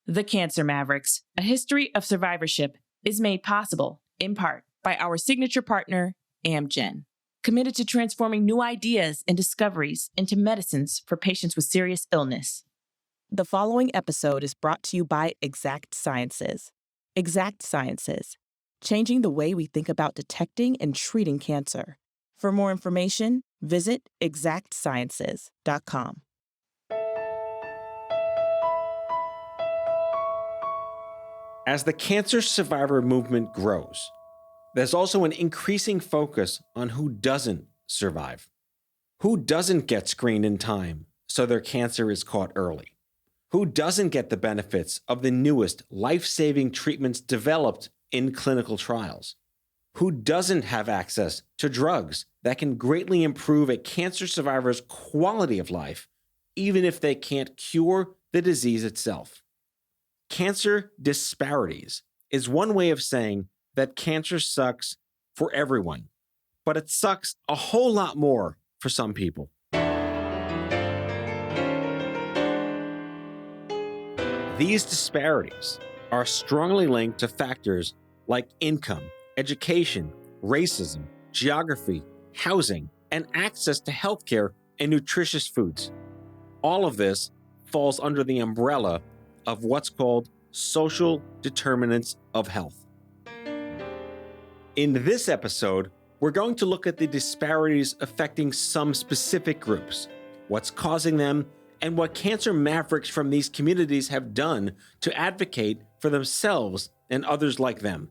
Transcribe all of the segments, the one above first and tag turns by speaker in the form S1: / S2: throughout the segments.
S1: The Cancer Mavericks, a history of survivorship, is made possible, in part, by our signature partner, Amgen, committed to transforming new ideas and discoveries into medicines for patients with serious illness. The following episode is brought to you by Exact Sciences. Exact Sciences, changing the way we think about detecting and treating cancer. For more information, visit exactsciences.com.
S2: As the cancer survivor movement grows, there's also an increasing focus on who doesn't survive. Who doesn't get screened in time so their cancer is caught early? Who doesn't get the benefits of the newest life-saving treatments developed in clinical trials? Who doesn't have access to drugs that can greatly improve a cancer survivor's quality of life, even if they can't cure the disease itself? Cancer disparities is one way of saying that cancer sucks for everyone, but it sucks a whole lot more for some people. These disparities are strongly linked to factors like income, education, racism, geography, housing, and access to healthcare and nutritious foods. All of this falls under the umbrella of what's called social determinants of health. In this episode, we're going to look at the disparities affecting some specific groups, what's causing them, and what cancer mavericks from these communities have done to advocate for themselves and others like them.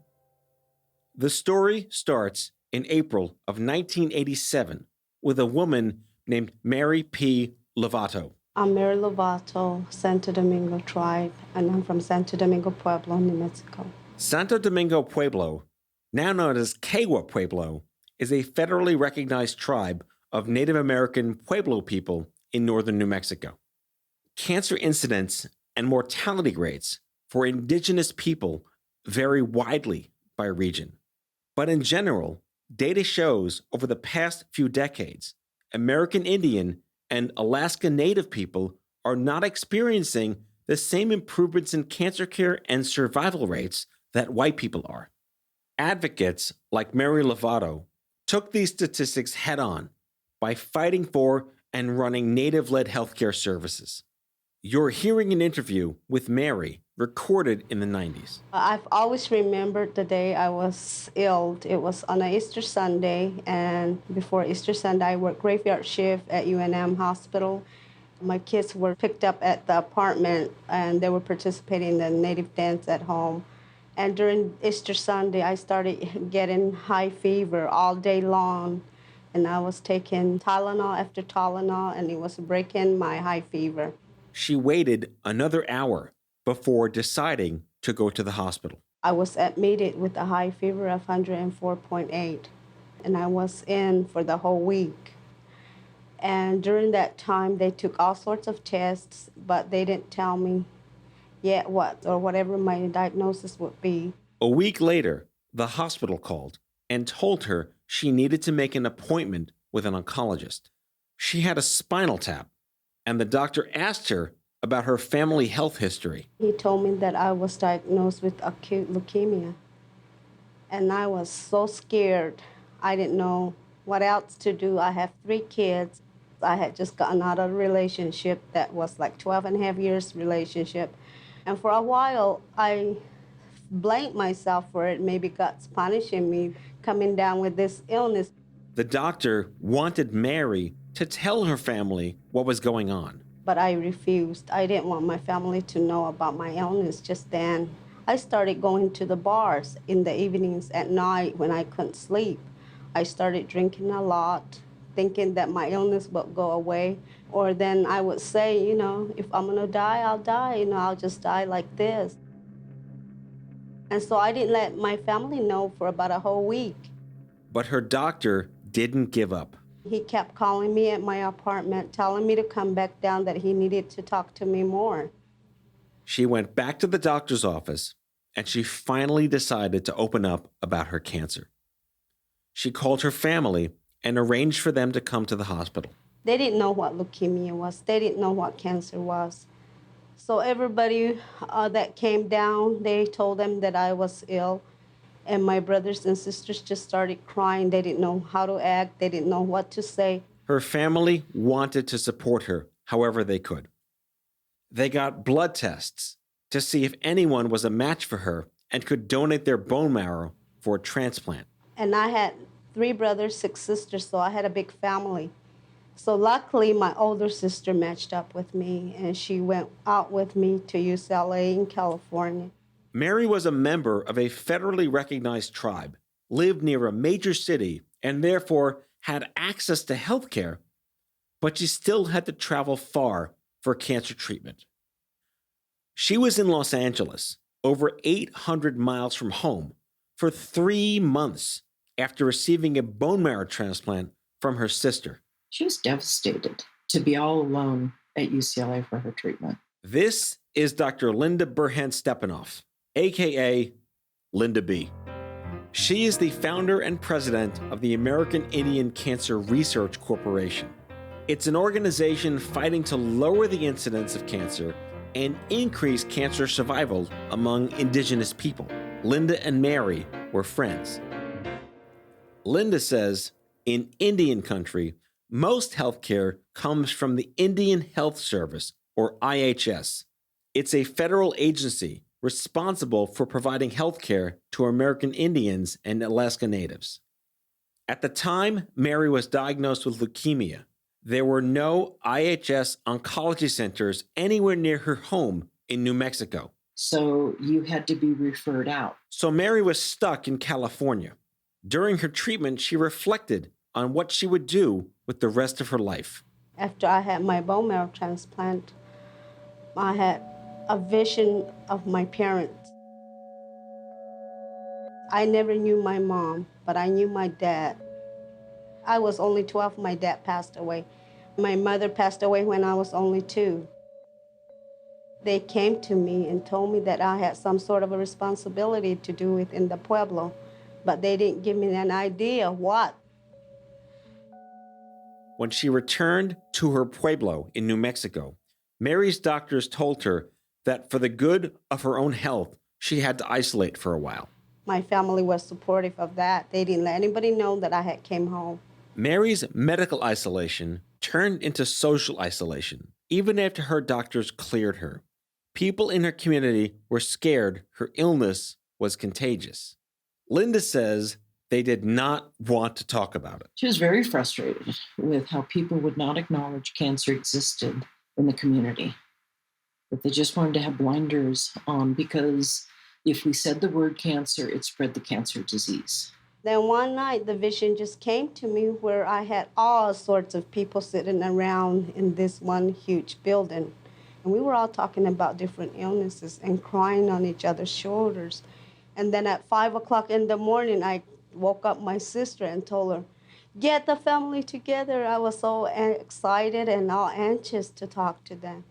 S2: The story starts in April of 1987 with a woman named Mary P. Lovato.
S3: I'm Mary Lovato, Santo Domingo tribe, and I'm from Santo Domingo Pueblo, New Mexico.
S2: Santo Domingo Pueblo, now known as Kaywa Pueblo, is a federally recognized tribe of Native American Pueblo people in northern New Mexico. Cancer incidence and mortality rates for indigenous people vary widely by region. But in general, data shows over the past few decades, American Indian and Alaska Native people are not experiencing the same improvements in cancer care and survival rates that white people are. Advocates like Mary Lovato took these statistics head on by fighting for and running Native-led healthcare services. You're hearing an interview with Mary recorded in the 90s.
S3: I've always remembered the day I was ill. It was on an Easter Sunday, and before Easter Sunday, I worked graveyard shift at UNM Hospital. My kids were picked up at the apartment, and they were participating in the native dance at home. And during Easter Sunday, I started getting high fever all day long, and I was taking Tylenol after Tylenol, and it was breaking my high fever.
S2: She waited another hour before deciding to go to the hospital.
S3: I was admitted with a high fever of 104.8, and I was in for the whole week. And during that time, they took all sorts of tests, but they didn't tell me yet what or whatever my diagnosis would be.
S2: A week later, the hospital called and told her she needed to make an appointment with an oncologist. She had a spinal tap, and the doctor asked her about her family health history.
S3: He told me that I was diagnosed with acute leukemia, and I was so scared. I didn't know what else to do. I have 3 kids. I had just gotten out of a relationship that was like 12 and a half years relationship. And for a while, I blamed myself for it. Maybe God's punishing me coming down with this illness.
S2: The doctor wanted Mary to tell her family what was going on.
S3: But I refused. I didn't want my family to know about my illness just then. I started going to the bars in the evenings at night when I couldn't sleep. I started drinking a lot, thinking that my illness would go away. Or then I would say, if I'm gonna die, I'll die. I'll just die like this. And so I didn't let my family know for about a whole week.
S2: But her doctor didn't give up.
S3: He kept calling me at my apartment, telling me to come back down, that he needed to talk to me more.
S2: She went back to the doctor's office, and she finally decided to open up about her cancer. She called her family and arranged for them to come to the hospital.
S3: They didn't know what leukemia was. They didn't know what cancer was. So everybody that came down, they told them that I was ill. And my brothers and sisters just started crying. They didn't know how to act. They didn't know what to say.
S2: Her family wanted to support her however they could. They got blood tests to see if anyone was a match for her and could donate their bone marrow for a transplant.
S3: And I had 3 brothers, 6 sisters, so I had a big family. So luckily, my older sister matched up with me, and she went out with me to UCLA in California.
S2: Mary was a member of a federally recognized tribe, lived near a major city, and therefore had access to health care, but she still had to travel far for cancer treatment. She was in Los Angeles, over 800 miles from home, for 3 months after receiving a bone marrow transplant from her sister.
S4: She was devastated to be all alone at UCLA for her treatment.
S2: This is Dr. Linda Burhan-Stepanoff, aka Linda B. She is the founder and president of the American Indian Cancer Research Corporation. It's an organization fighting to lower the incidence of cancer and increase cancer survival among indigenous people. Linda and Mary were friends. Linda says, in Indian country, most healthcare comes from the Indian Health Service, or IHS. It's a federal agency responsible for providing healthcare to American Indians and Alaska Natives. At the time Mary was diagnosed with leukemia, there were no IHS oncology centers anywhere near her home in New Mexico.
S4: So you had to be referred out.
S2: So Mary was stuck in California. During her treatment, she reflected on what she would do with the rest of her life.
S3: After I had my bone marrow transplant, I had a vision of my parents. I never knew my mom, but I knew my dad. I was only 12 when my dad passed away. My mother passed away when I was only 2. They came to me and told me that I had some sort of a responsibility to do within the Pueblo, but they didn't give me an idea what.
S2: When she returned to her Pueblo in New Mexico, Mary's doctors told her that for the good of her own health, she had to isolate for a while.
S3: My family was supportive of that. They didn't let anybody know that I had came home.
S2: Mary's medical isolation turned into social isolation, even after her doctors cleared her. People in her community were scared her illness was contagious. Linda says they did not want to talk about it.
S4: She was very frustrated with how people would not acknowledge cancer existed in the community, that they just wanted to have blinders on because if we said the word cancer, it spread the cancer disease.
S3: Then one night, the vision just came to me where I had all sorts of people sitting around in this one huge building. And we were all talking about different illnesses and crying on each other's shoulders. And then at 5 o'clock in the morning, I woke up my sister and told her, get the family together. I was so excited and all anxious to talk to them.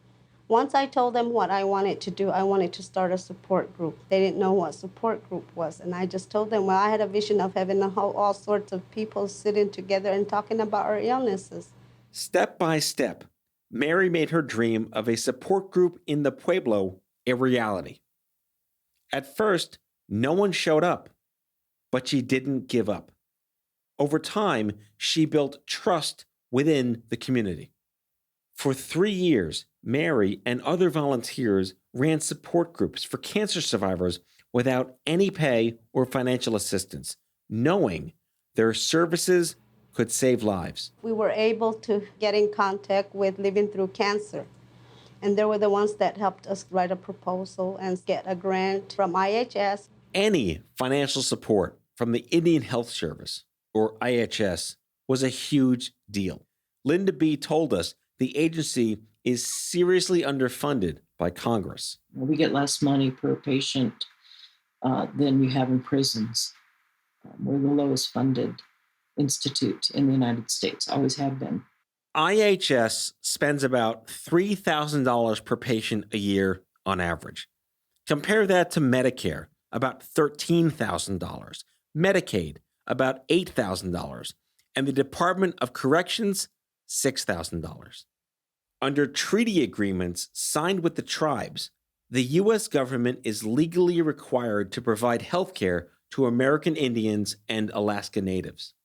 S3: Once I told them what I wanted to do, I wanted to start a support group. They didn't know what support group was. And I just told them, well, I had a vision of having all sorts of people sitting together and talking about our illnesses.
S2: Step by step, Mary made her dream of a support group in the Pueblo a reality. At first, no one showed up, but she didn't give up. Over time, she built trust within the community. For 3 years, Mary and other volunteers ran support groups for cancer survivors without any pay or financial assistance, knowing their services could save lives.
S3: We were able to get in contact with Living Through Cancer, and they were the ones that helped us write a proposal and get a grant from IHS.
S2: Any financial support from the Indian Health Service, or IHS, was a huge deal. Linda B. told us the agency is seriously underfunded by Congress.
S4: We get less money per patient than you have in prisons. We're the lowest funded institute in the United States, always have been.
S2: IHS spends about $3,000 per patient a year on average. Compare that to Medicare, about $13,000, Medicaid, about $8,000, and the Department of Corrections, $6,000. Under treaty agreements signed with the tribes, the U.S. government is legally required to provide health care to American Indians and Alaska Natives.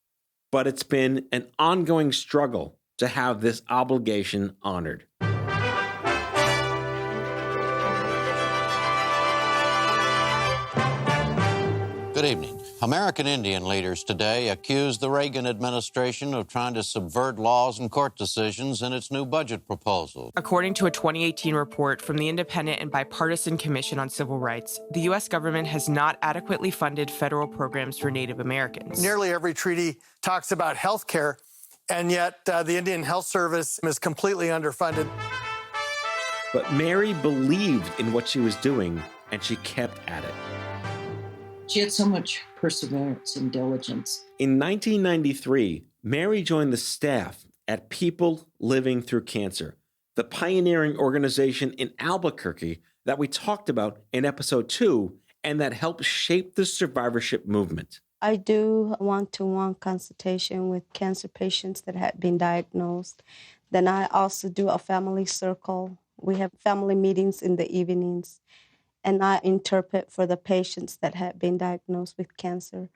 S2: But it's been an ongoing struggle to have this obligation honored.
S5: Good evening. American Indian leaders today accused the Reagan administration of trying to subvert laws and court decisions in its new budget proposal.
S6: According to a 2018 report from the Independent and Bipartisan Commission on Civil Rights, the U.S. government has not adequately funded federal programs for Native Americans.
S7: Nearly every treaty talks about health care, and yet the Indian Health Service is completely underfunded.
S2: But Mary believed in what she was doing, and she kept at it.
S4: She had so much perseverance and diligence.
S2: In 1993, Mary joined the staff at People Living Through Cancer, the pioneering organization in Albuquerque that we talked about in episode 2 and that helped shape the survivorship movement.
S3: I do one-to-one consultation with cancer patients that have been diagnosed. Then I also do a family circle. We have family meetings in the evenings. And I interpret for the patients that have been diagnosed with cancer.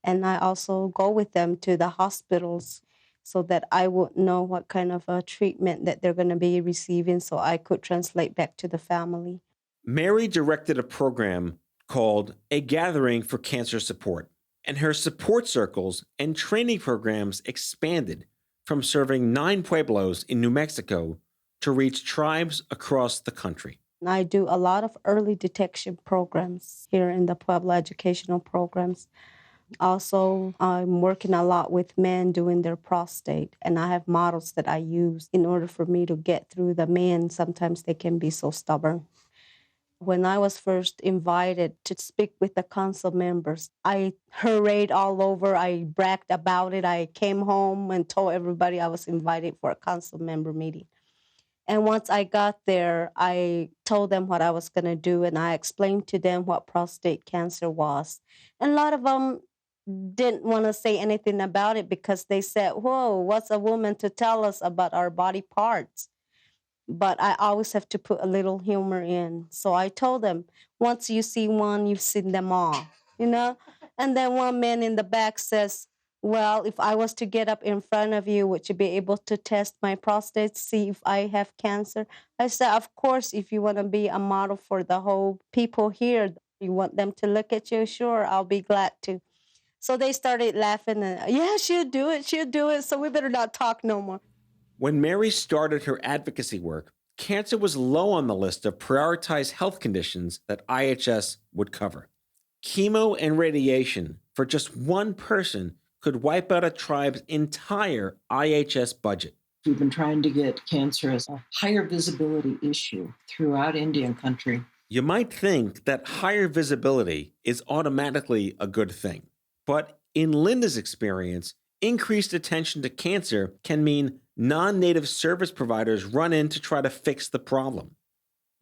S3: And I also go with them to the hospitals so that I would know what kind of a treatment that they're going to be receiving so I could translate back to the family.
S2: Mary directed a program called A Gathering for Cancer Support, and her support circles and training programs expanded from serving 9 pueblos in New Mexico to reach tribes across the country.
S3: I do a lot of early detection programs here in the Pueblo educational programs. Also, I'm working a lot with men doing their prostate, and I have models that I use in order for me to get through the men. Sometimes they can be so stubborn. When I was first invited to speak with the council members, I hurried all over. I bragged about it. I came home and told everybody I was invited for a council member meeting. And once I got there, I told them what I was going to do, and I explained to them what prostate cancer was. And a lot of them didn't want to say anything about it because they said, whoa, what's a woman to tell us about our body parts? But I always have to put a little humor in. So I told them, once you see one, you've seen them all, you know? And then one man in the back says, well, if I was to get up in front of you, would you be able to test my prostate, see if I have cancer? I said, of course, if you want to be a model for the whole people here, you want them to look at you, sure, I'll be glad to. So they started laughing, and yeah, she'll do it, so we better not talk no more.
S2: When Mary started her advocacy work, cancer was low on the list of prioritized health conditions that IHS would cover. Chemo and radiation for just one person could wipe out a tribe's entire IHS budget.
S4: We've been trying to get cancer as a higher visibility issue throughout Indian country.
S2: You might think that higher visibility is automatically a good thing. But in Linda's experience, increased attention to cancer can mean non-native service providers run in to try to fix the problem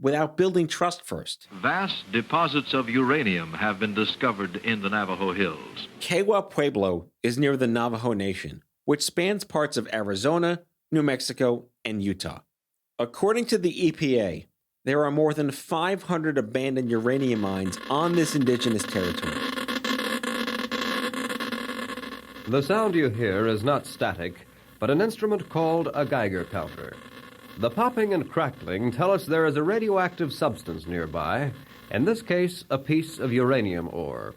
S2: without building trust first.
S8: Vast deposits of uranium have been discovered in the Navajo Hills.
S2: Kewah Pueblo is near the Navajo Nation, which spans parts of Arizona, New Mexico, and Utah. According to the EPA, there are more than 500 abandoned uranium mines on this indigenous territory.
S9: The sound you hear is not static, but an instrument called a Geiger counter. The popping and crackling tell us there is a radioactive substance nearby, in this case, a piece of uranium ore.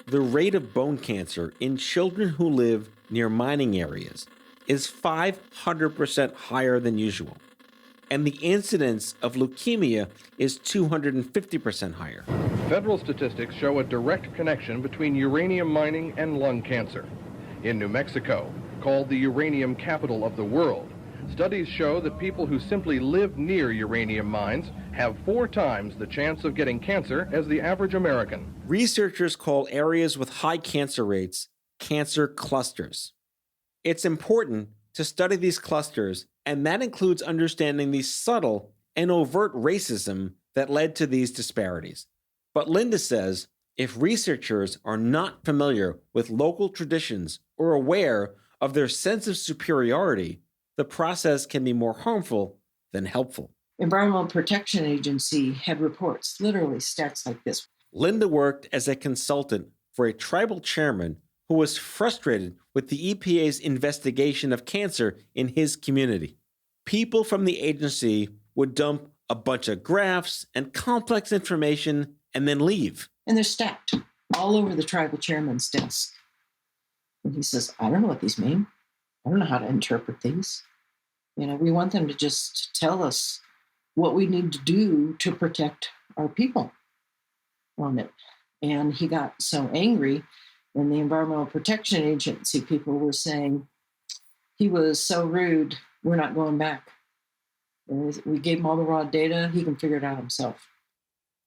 S2: The rate of bone cancer in children who live near mining areas is 500% higher than usual, and the incidence of leukemia is 250% higher.
S10: Federal statistics show a direct connection between uranium mining and lung cancer. In New Mexico, called the uranium capital of the world, studies show that people who simply live near uranium mines have 4 times the chance of getting cancer as the average American.
S2: Researchers call areas with high cancer rates cancer clusters. It's important to study these clusters, and that includes understanding the subtle and overt racism that led to these disparities. But Linda says if researchers are not familiar with local traditions or aware of their sense of superiority, the process can be more harmful than helpful.
S4: Environmental Protection Agency had reports, literally stats like this.
S2: Linda worked as a consultant for a tribal chairman who was frustrated with the EPA's investigation of cancer in his community. People from the agency would dump a bunch of graphs and complex information and then leave.
S4: And they're stacked all over the tribal chairman's desk. And he says, I don't know what these mean. I don't know how to interpret these. We want them to just tell us what we need to do to protect our people on it. And he got so angry, and the Environmental Protection Agency people were saying, he was so rude, we're not going back. And we gave him all the raw data, he can figure it out himself.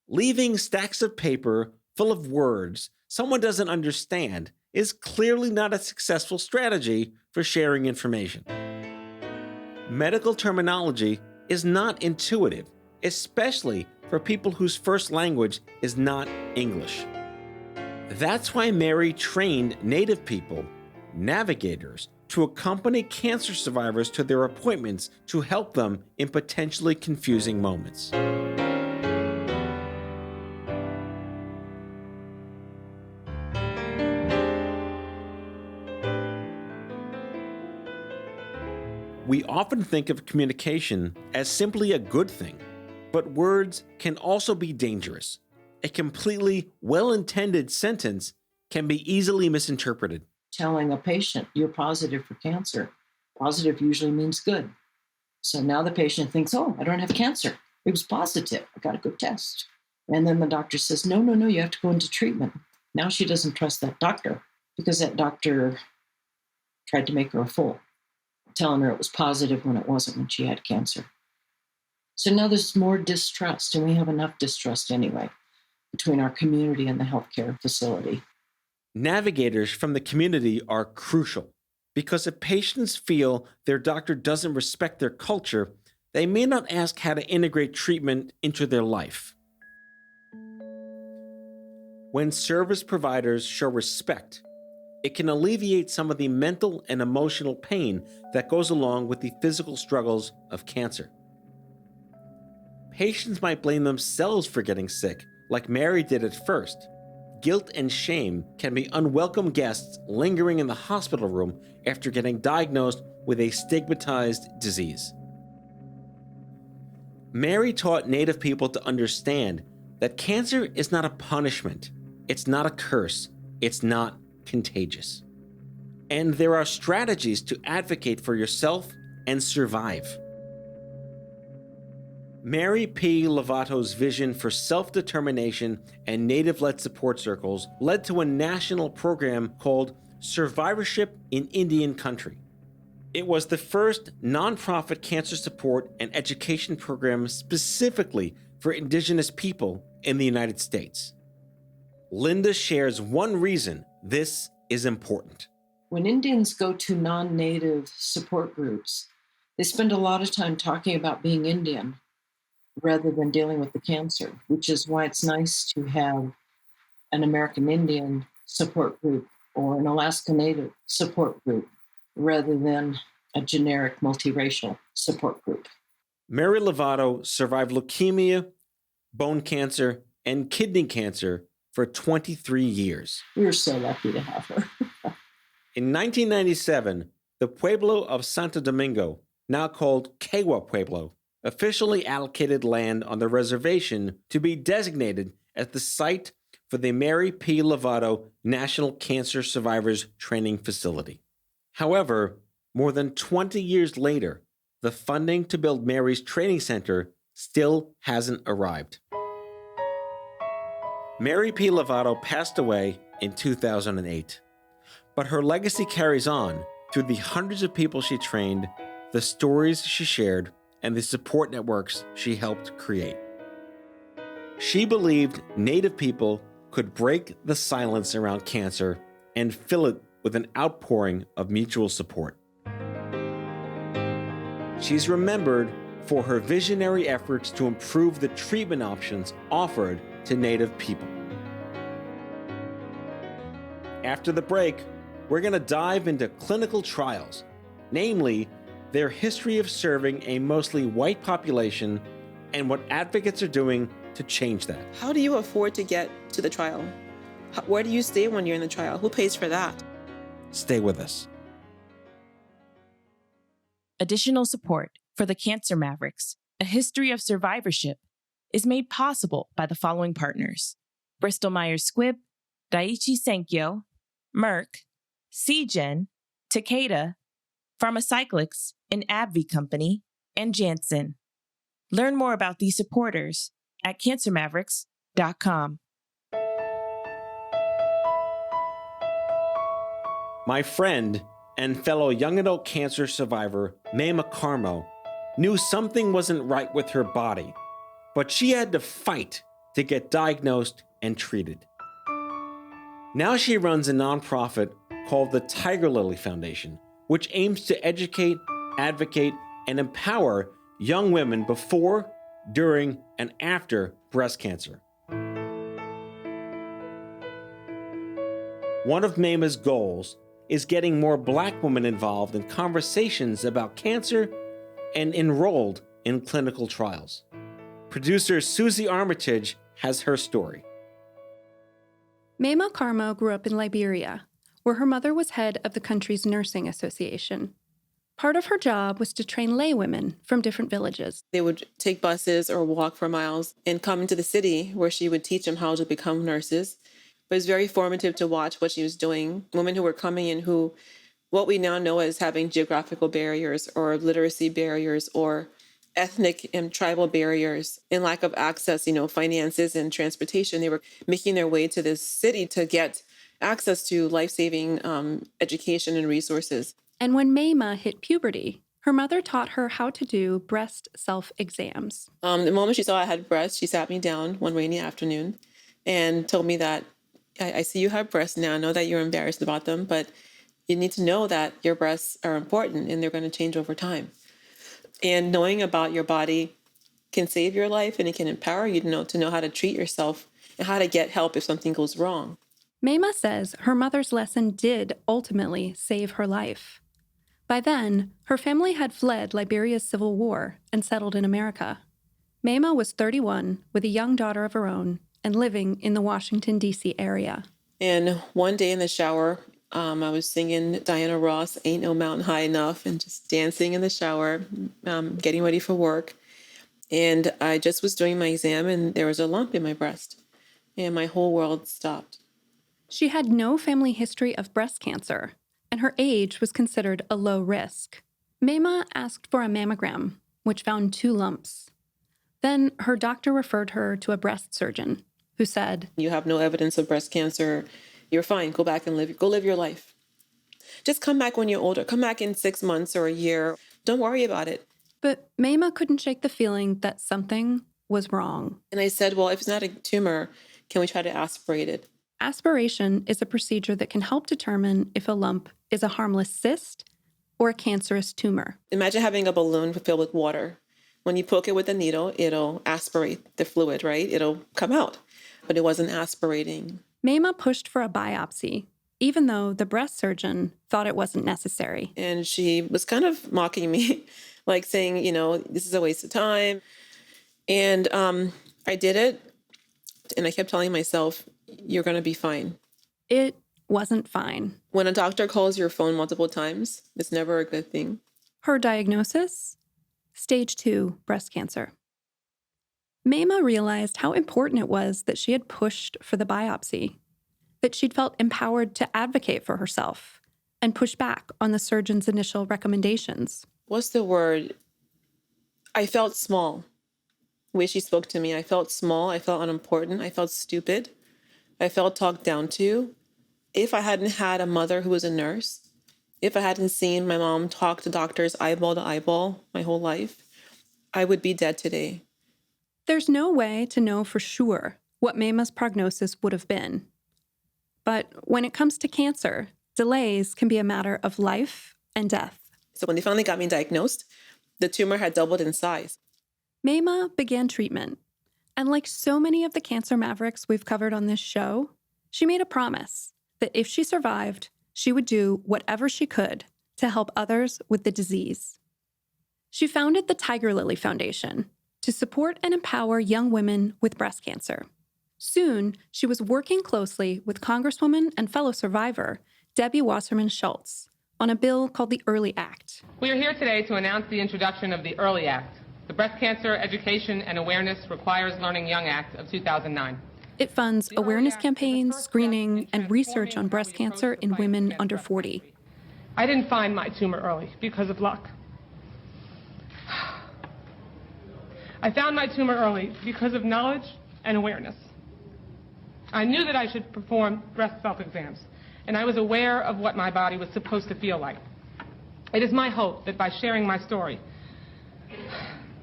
S2: Leaving stacks of paper full of words someone doesn't understand is clearly not a successful strategy for sharing information. Medical terminology is not intuitive, especially for people whose first language is not English. That's why Mary trained Native people, navigators, to accompany cancer survivors to their appointments to help them in potentially confusing moments. We often think of communication as simply a good thing, but words can also be dangerous. A completely well-intended sentence can be easily misinterpreted.
S4: Telling a patient you're positive for cancer, positive usually means good. So now the patient thinks, oh, I don't have cancer. It was positive. I got a good test. And then the doctor says, no, you have to go into treatment. Now she doesn't trust that doctor because that doctor tried to make her a fool, telling her it was positive when it wasn't, when she had cancer. So now there's more distrust, and we have enough distrust anyway between our community and the healthcare facility.
S2: Navigators from the community are crucial because if patients feel their doctor doesn't respect their culture, they may not ask how to integrate treatment into their life. When service providers show respect, it can alleviate some of the mental and emotional pain that goes along with the physical struggles of cancer. Patients might blame themselves for getting sick, like Mary did at first. Guilt and shame can be unwelcome guests lingering in the hospital room after getting diagnosed with a stigmatized disease. Mary taught Native people to understand that cancer is not a punishment, it's not a curse, it's not contagious. And there are strategies to advocate for yourself and survive. Mary P. Lovato's vision for self-determination and Native-led support circles led to a national program called Survivorship in Indian Country. It was the first nonprofit cancer support and education program specifically for Indigenous people in the United States. Linda shares one reason this is important.
S4: When Indians go to non-Native support groups, they spend a lot of time talking about being Indian rather than dealing with the cancer, which is why it's nice to have an American Indian support group or an Alaska Native support group rather than a generic multiracial support group.
S2: Mary Lovato survived leukemia, bone cancer, and kidney cancer for 23 years.
S4: We were so lucky to have her.
S2: In 1997, the Pueblo of Santo Domingo, now called Kewa Pueblo, officially allocated land on the reservation to be designated as the site for the Mary P. Lovato National Cancer Survivors Training Facility. However, more than 20 years later, the funding to build Mary's training center still hasn't arrived. Mary P. Lovato passed away in 2008, but her legacy carries on through the hundreds of people she trained, the stories she shared, and the support networks she helped create. She believed Native people could break the silence around cancer and fill it with an outpouring of mutual support. She's remembered for her visionary efforts to improve the treatment options offered to Native people. After the break, we're going to dive into clinical trials, namely their history of serving a mostly white population, and what advocates are doing to change that.
S11: How do you afford to get to the trial? Where do you stay when you're in the trial? Who pays for that?
S2: Stay with us.
S1: Additional support for the Cancer Mavericks, a history of survivorship, is made possible by the following partners: Bristol Myers Squibb, Daiichi Sankyo, Merck, Seagen, Takeda, Pharmacyclics, an AbbVie company, and Janssen. Learn more about these supporters at cancermavericks.com.
S2: My friend and fellow young adult cancer survivor, Mayma Carmo, knew something wasn't right with her body, but she had to fight to get diagnosed and treated. Now she runs a nonprofit called the Tiger Lily Foundation, which aims to educate, advocate, and empower young women before, during, and after breast cancer. One of Mayma's goals is getting more Black women involved in conversations about cancer and enrolled in clinical trials. Producer Susie Armitage has her story.
S12: Mayma Carmo grew up in Liberia, where her mother was head of the country's nursing association. Part of her job was to train laywomen from different villages.
S11: They would take buses or walk for miles and come into the city where she would teach them how to become nurses. But it was very formative to watch what she was doing. Women who were coming in who, what we now know as having geographical barriers or literacy barriers or ethnic and tribal barriers and lack of access, finances and transportation. They were making their way to this city to get access to life-saving education and resources.
S12: And when Mayma hit puberty, her mother taught her how to do breast self-exams.
S11: The moment she saw I had breasts, she sat me down one rainy afternoon and told me that, I see you have breasts now. I know that you're embarrassed about them, but you need to know that your breasts are important and they're going to change over time. And knowing about your body can save your life and it can empower you to know how to treat yourself and how to get help if something goes wrong.
S12: Mayma says her mother's lesson did ultimately save her life. By then, her family had fled Liberia's civil war and settled in America. Mayma was 31 with a young daughter of her own and living in the Washington, D.C. area.
S11: And one day in the shower, I was singing Diana Ross, Ain't No Mountain High Enough, and just dancing in the shower, getting ready for work. And I just was doing my exam, and there was a lump in my breast, and my whole world stopped.
S12: She had no family history of breast cancer, and her age was considered a low risk. Mayma asked for a mammogram, which found 2 lumps. Then her doctor referred her to a breast surgeon, who said,
S11: "You have no evidence of breast cancer. You're fine. Go back and live your life. Just come back when you're older. Come back in 6 months or a year. Don't worry about it."
S12: But Mayma couldn't shake the feeling that something was wrong.
S11: And I said, well, if it's not a tumor, can we try to aspirate it?
S12: Aspiration is a procedure that can help determine if a lump is a harmless cyst or a cancerous tumor.
S11: Imagine having a balloon filled with water. When you poke it with a needle, it'll aspirate the fluid, right? It'll come out, but it wasn't aspirating.
S12: Mayma pushed for a biopsy, even though the breast surgeon thought it wasn't necessary.
S11: And she was kind of mocking me, like saying, this is a waste of time. And I did it, and I kept telling myself, you're going to be fine.
S12: It wasn't fine.
S11: When a doctor calls your phone multiple times, it's never a good thing.
S12: Her diagnosis? Stage 2 breast cancer. Mayma realized how important it was that she had pushed for the biopsy, that she'd felt empowered to advocate for herself and push back on the surgeon's initial recommendations.
S11: What's the word? I felt small. The way she spoke to me, I felt small, I felt unimportant, I felt stupid, I felt talked down to. If I hadn't had a mother who was a nurse, if I hadn't seen my mom talk to doctors eyeball to eyeball my whole life, I would be dead today.
S12: There's no way to know for sure what Mayma's prognosis would have been. But when it comes to cancer, delays can be a matter of life and death.
S11: So when they finally got me diagnosed, the tumor had doubled in size.
S12: Mayma began treatment. And like so many of the cancer mavericks we've covered on this show, she made a promise that if she survived, she would do whatever she could to help others with the disease. She founded the Tiger Lily Foundation to support and empower young women with breast cancer. Soon, she was working closely with Congresswoman and fellow survivor Debbie Wasserman Schultz on a bill called the Early Act.
S13: We are here today to announce the introduction of the Early Act, the Breast Cancer Education and Awareness Requires Learning Young Act of 2009.
S12: It funds awareness campaigns, screening, and research on breast cancer in women under 40.
S13: I didn't find my tumor early because of luck. I found my tumor early because of knowledge and awareness. I knew that I should perform breast self-exams, and I was aware of what my body was supposed to feel like. It is my hope that by sharing my story,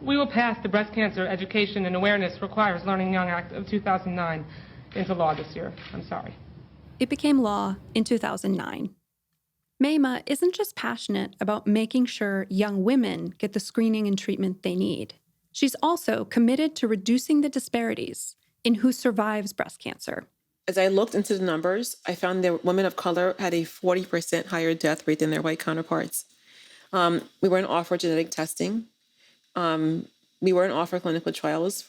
S13: we will pass the Breast Cancer Education and Awareness Requires Learning Young Act of 2009 into law this year. I'm sorry.
S12: It became law in 2009. Maima isn't just passionate about making sure young women get the screening and treatment they need. She's also committed to reducing the disparities in who survives breast cancer.
S11: As I looked into the numbers, I found that women of color had a 40% higher death rate than their white counterparts. We weren't offered genetic testing. We weren't offered clinical trials.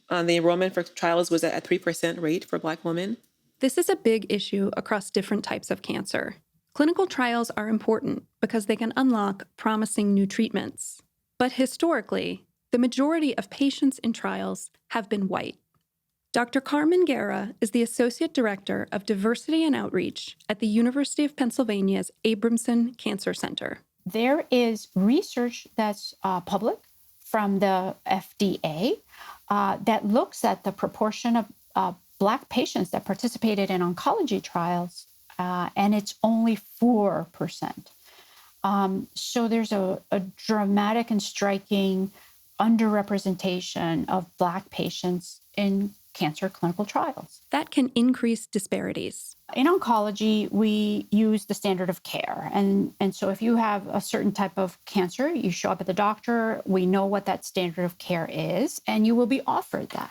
S11: The enrollment for trials was at a 3% rate for Black women.
S12: This is a big issue across different types of cancer. Clinical trials are important because they can unlock promising new treatments. But historically, the majority of patients in trials have been white. Dr. Carmen Guerra is the Associate Director of Diversity and Outreach at the University of Pennsylvania's Abramson Cancer Center.
S14: There is research that's public from the FDA that looks at the proportion of Black patients that participated in oncology trials, and it's only 4%. So there's a dramatic and striking underrepresentation of Black patients in cancer clinical trials.
S12: That can increase disparities.
S14: In oncology, we use the standard of care. And so if you have a certain type of cancer, you show up at the doctor, we know what that standard of care is, and you will be offered that.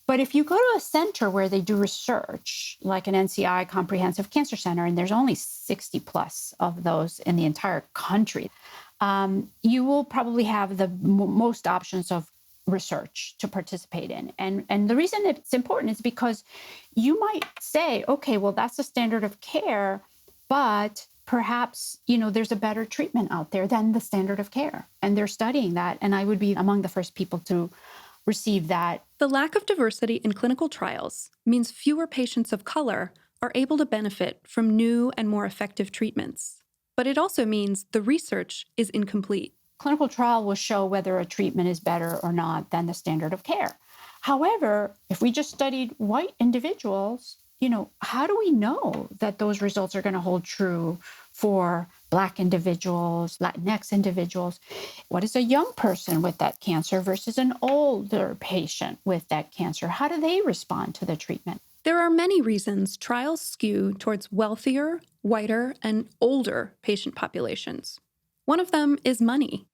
S14: But if you go to a center where they do research, like an NCI Comprehensive Cancer Center, and there's only 60 plus of those in the entire country, you will probably have the most options of research to participate in. And the reason it's important is because you might say, okay, well, that's the standard of care, but perhaps, there's a better treatment out there than the standard of care. And they're studying that. And I would be among the first people to receive that.
S12: The lack of diversity in clinical trials means fewer patients of color are able to benefit from new and more effective treatments. But it also means the research is incomplete.
S14: Clinical trial will show whether a treatment is better or not than the standard of care. However, if we just studied white individuals, how do we know that those results are going to hold true for Black individuals, Latinx individuals? What is a young person with that cancer versus an older patient with that cancer? How do they respond to the treatment?
S12: There are many reasons trials skew towards wealthier, whiter, and older patient populations. One of them is money.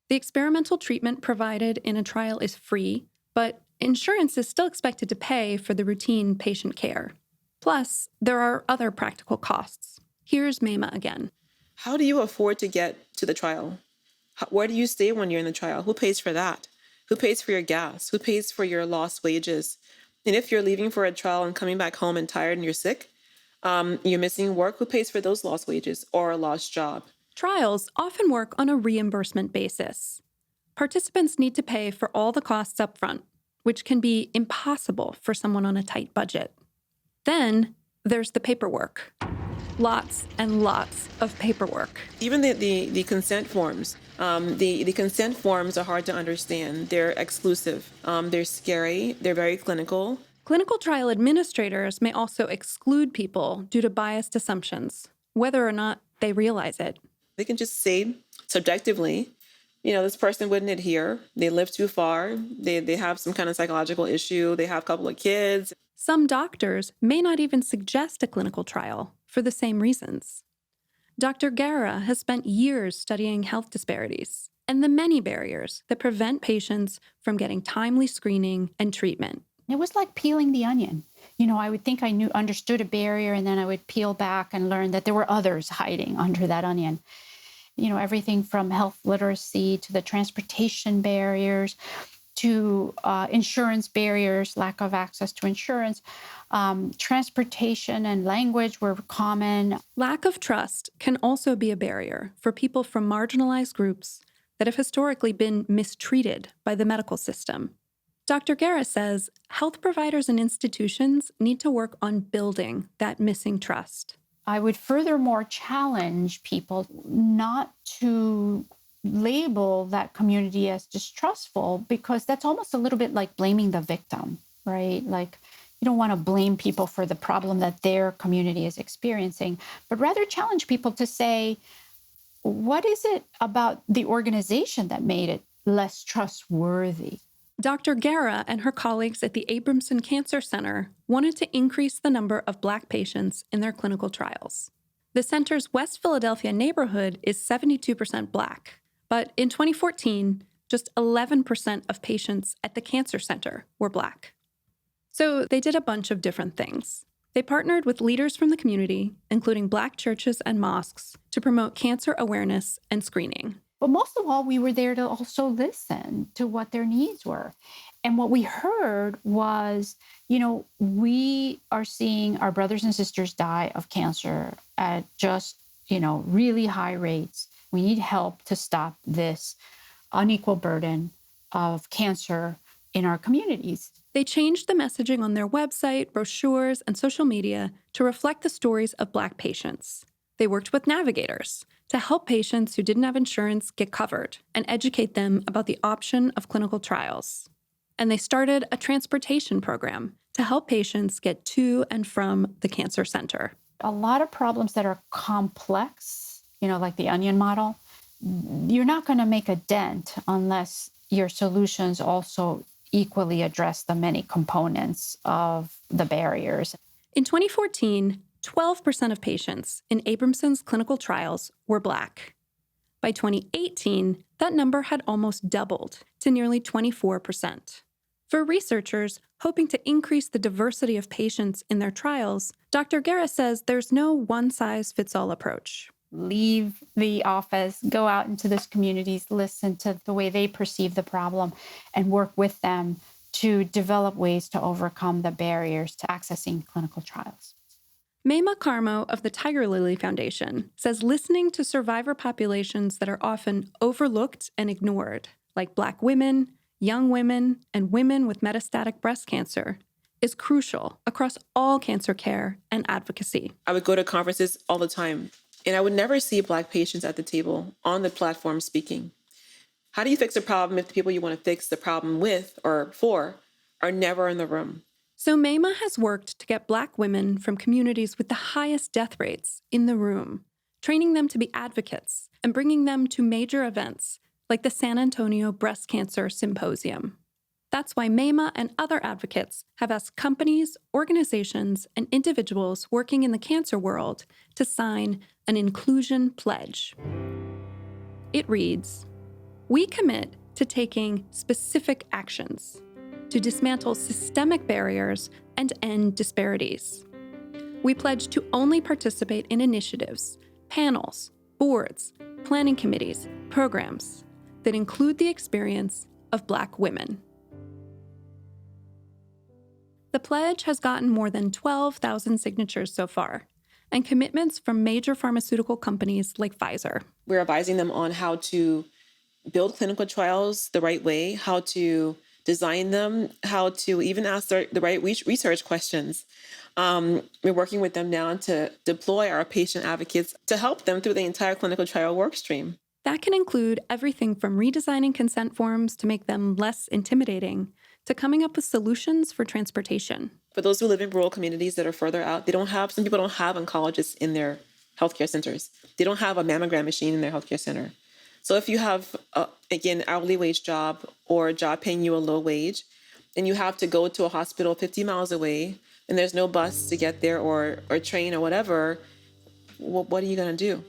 S12: The experimental treatment provided in a trial is free, but insurance is still expected to pay for the routine patient care. Plus, there are other practical costs. Here's Maima again.
S11: How do you afford to get to the trial? Where do you stay when you're in the trial? Who pays for that? Who pays for your gas? Who pays for your lost wages? And if you're leaving for a trial and coming back home and tired and you're sick, you're missing work, who pays for those lost wages or a lost job?
S12: Trials often work on a reimbursement basis. Participants need to pay for all the costs up front, which can be impossible for someone on a tight budget. Then there's the paperwork. Lots and lots of paperwork.
S11: Even the consent forms. The consent forms are hard to understand. They're exclusive. They're scary. They're very clinical.
S12: Clinical trial administrators may also exclude people due to biased assumptions, whether or not they realize it.
S11: They can just say subjectively, this person wouldn't adhere. They live too far. They have some kind of psychological issue. They have a couple of kids.
S12: Some doctors may not even suggest a clinical trial for the same reasons. Dr. Guerra has spent years studying health disparities and the many barriers that prevent patients from getting timely screening and treatment.
S14: It was like peeling the onion. I would think I understood a barrier, and then I would peel back and learn that there were others hiding under that onion. everything from health literacy to the transportation barriers to insurance barriers, lack of access to insurance. Transportation and language were common.
S12: Lack of trust can also be a barrier for people from marginalized groups that have historically been mistreated by the medical system. Dr. Guerra says health providers and institutions need to work on building that missing trust.
S14: I would furthermore challenge people not to label that community as distrustful, because that's almost a little bit like blaming the victim, right? Like, you don't want to blame people for the problem that their community is experiencing, but rather challenge people to say, what is it about the organization that made it less trustworthy?
S12: Dr. Guerra and her colleagues at the Abramson Cancer Center wanted to increase the number of Black patients in their clinical trials. The center's West Philadelphia neighborhood is 72% Black, but in 2014, just 11% of patients at the cancer center were Black. So they did a bunch of different things. They partnered with leaders from the community, including Black churches and mosques, to promote cancer awareness and screening.
S14: But most of all, we were there to also listen to what their needs were. And what we heard was, we are seeing our brothers and sisters die of cancer at just, really high rates. We need help to stop this unequal burden of cancer in our communities.
S12: They changed the messaging on their website, brochures, and social media to reflect the stories of Black patients. They worked with navigators to help patients who didn't have insurance get covered and educate them about the option of clinical trials. And they started a transportation program to help patients get to and from the cancer center.
S14: A lot of problems that are complex, like the onion model, you're not going to make a dent unless your solutions also equally address the many components of the barriers.
S12: In 2014, 12% of patients in Abramson's clinical trials were Black. By 2018, that number had almost doubled to nearly 24%. For researchers hoping to increase the diversity of patients in their trials, Dr. Guerra says there's no one-size-fits-all approach.
S14: Leave the office, go out into those communities, listen to the way they perceive the problem, and work with them to develop ways to overcome the barriers to accessing clinical trials.
S12: Mayma Carmo of the Tiger Lily Foundation says listening to survivor populations that are often overlooked and ignored, like Black women, young women, and women with metastatic breast cancer, is crucial across all cancer care and advocacy.
S11: I would go to conferences all the time, and I would never see Black patients at the table on the platform speaking. How do you fix a problem if the people you want to fix the problem with or for are never in the room?
S12: So Mayma has worked to get Black women from communities with the highest death rates in the room, training them to be advocates and bringing them to major events like the San Antonio Breast Cancer Symposium. That's why Mayma and other advocates have asked companies, organizations, and individuals working in the cancer world to sign an inclusion pledge. It reads, "We commit to taking specific actions to dismantle systemic barriers and end disparities. We pledge to only participate in initiatives, panels, boards, planning committees, programs that include the experience of Black women." The pledge has gotten more than 12,000 signatures so far, and commitments from major pharmaceutical companies like Pfizer.
S11: We're advising them on how to build clinical trials the right way, how to design them, how to even ask the right research questions. We're working with them now to deploy our patient advocates to help them through the entire clinical trial workstream.
S12: That can include everything from redesigning consent forms to make them less intimidating, to coming up with solutions for transportation.
S11: For those who live in rural communities that are further out, some people don't have oncologists in their healthcare centers. They don't have a mammogram machine in their healthcare center. So if you have, again, hourly wage job or a job paying you a low wage, and you have to go to a hospital 50 miles away, and there's no bus to get there or train or whatever, what are you going to do?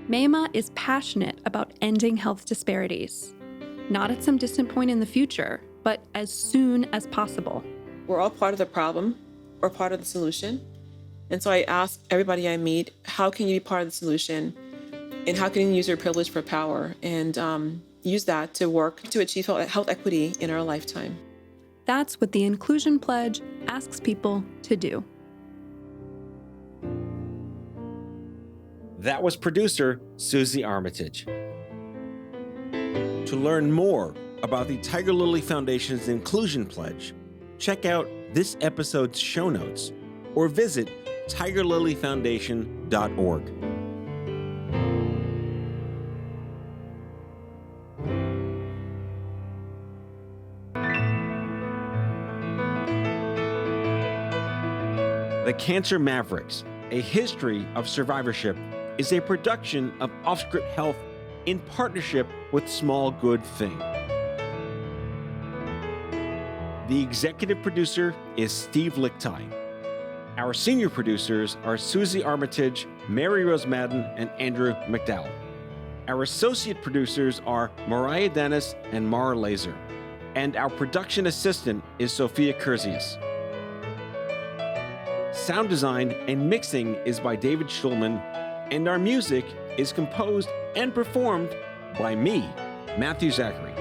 S12: Mayma is passionate about ending health disparities, not at some distant point in the future, but as soon as possible.
S11: We're all part of the problem or part of the solution. And so I ask everybody I meet, how can you be part of the solution? And how can you use your privilege for power and use that to work to achieve health equity in our lifetime?
S12: That's what the Inclusion Pledge asks people to do.
S2: That was producer Susie Armitage. To learn more about the Tiger Lily Foundation's Inclusion Pledge, check out this episode's show notes or visit tigerlilyfoundation.org. The Cancer Mavericks, A History of Survivorship, is a production of OffScrip Health in partnership with Small Good Thing. The executive producer is Steve Lichtai. Our senior producers are Susie Armitage, Mary Rose Madden, and Andrew McDowell. Our associate producers are Mariah Dennis and Mara Laser. And our production assistant is Sophia Curzius. Sound design and mixing is by David Schulman, and our music is composed and performed by me, Matthew Zachary.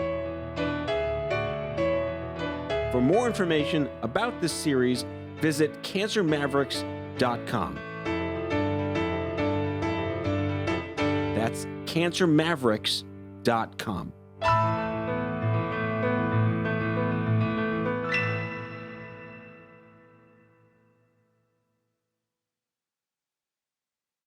S2: For more information about this series, visit cancermavericks.com. That's cancermavericks.com.